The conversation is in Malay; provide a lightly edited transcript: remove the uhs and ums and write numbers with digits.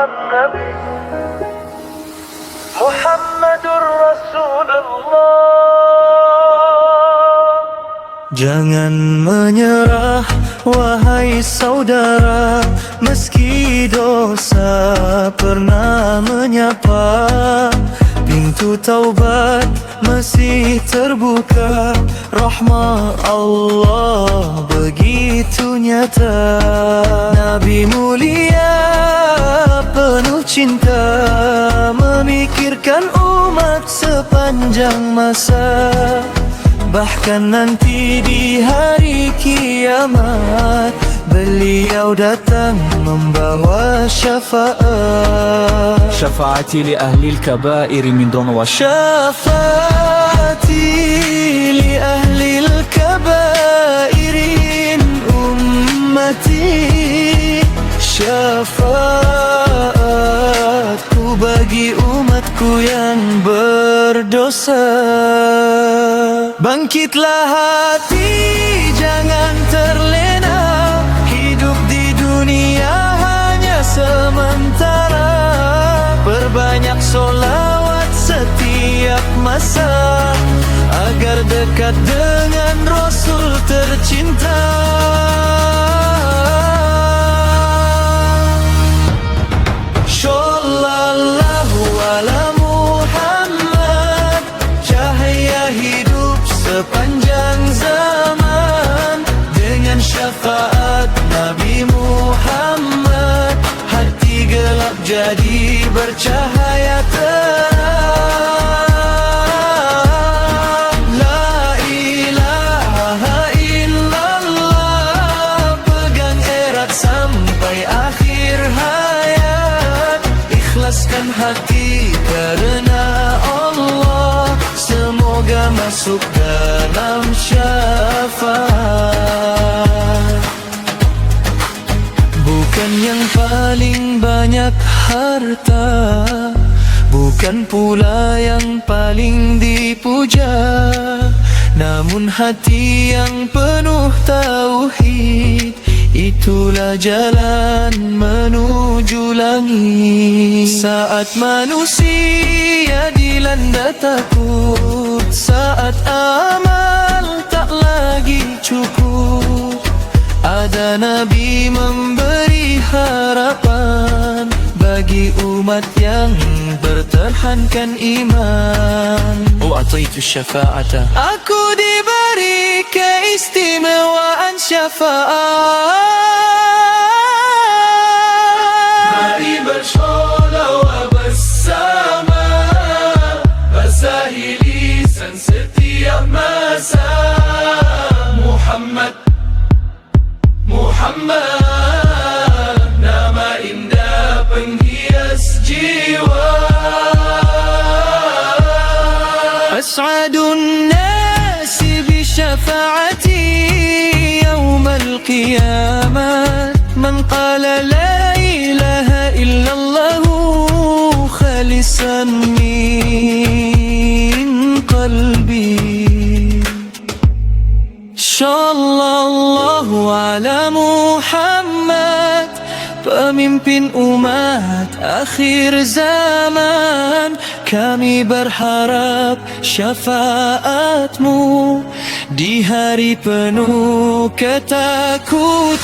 النبي محمد رسول الله. Jangan menyerah wahai saudara, meski dosa pernah menyapa. Pintu taubat masih terbuka, rahmat Allah begitu nyata. Nabi mulia penuh cinta, memikirkan umat sepanjang masa. Bahkan nanti di hari kiamat, beliau datang membawa syafaat. شفاعتي لأهل الكبائر من دون شفاعتي لأهل الكبائر أمتي. Syafaatku bagi umatku yang berdosa. Bangkitlah hati, jangan terlena. Hidup di dunia hanya sementara. Perbanyak solawat setiap masa, agar dekat dengan Rasul tercinta. Sallallahu ala Muhammad, cahaya hidup sepanjang zaman. Dengan syafaat Nabi Muhammad, hati gelap jadi bercahaya terang. La ilaha illallah, pegang erat sampai akhir hayat. Ikhlaskan hati karena Allah, semoga masuk dalam syafaat. Bukan yang paling banyak harta, bukan pula yang paling dipuja, namun hati yang penuh tauhid, itulah jalan menuju langit. Saat manusia dilanda takut, saat amal tak lagi cukup, ada Nabi memberi harapan bagi umat yang bertahankan iman. وأعطيت الشفاعة. Aku diberi keistimewaan syafaat. Mari bersolawat bersama, basahi lisan setiap masa. Muhammad, Muhammad, nama indah penghias jiwa. As'adun nasi bi syafaati yawmal qiyamah, man qala la ilaha illallah khalisan min qalbi. Sallallahu ala Muhammad, pemimpin umat akhir zaman. Kami berharap syafaatmu di hari penuh ketakutan.